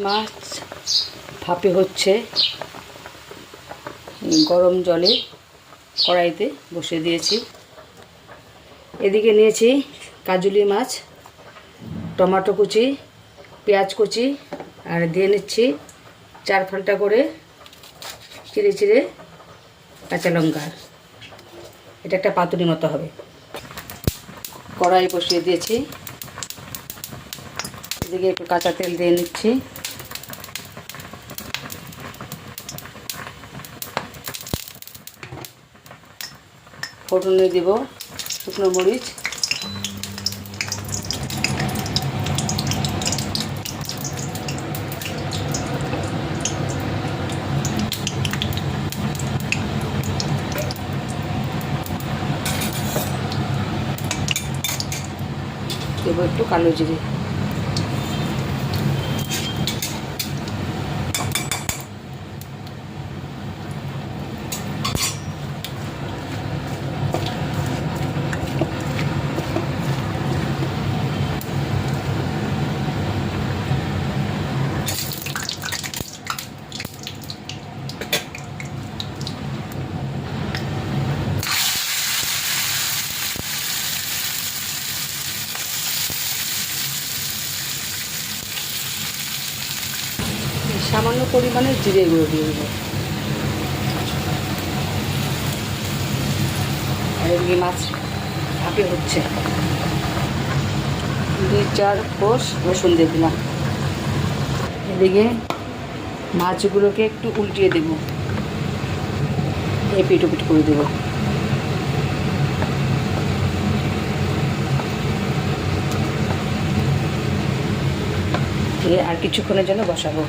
মাছ ভাপে হচ্ছে, গরম জলে কড়াইতে বসিয়ে দিয়েছি। এদিকে নিয়েছি কাজুলি মাছ, টমেটো কুচি, পেঁয়াজ কুচি, আর দিয়ে নিচ্ছি 4 ফালটা করে চিড়ে চিড়ে কাঁচা লঙ্কা। এটা একটা পাতুরি মতো হবে। কড়াই বসিয়ে দিয়েছি, এদিকে একটু কাঁচা তেল দিয়ে নিচ্ছি। ফোড়নে দেব শুকনো মরিচ, দেবো একটু কালো জিরে, সামান্য পরিমাণে জিরে গুঁড়ো দিয়ে দেবো। আর এদিকে মাছ ভাপে হচ্ছে, 2-4 কোষ রসুন দিয়ে দিলাম। এদিকে মাছগুলোকে একটু উল্টিয়ে দেব, এপিট ওপিট করে দেব। দিয়ে আর কিছুক্ষণের জন্য বসাবো।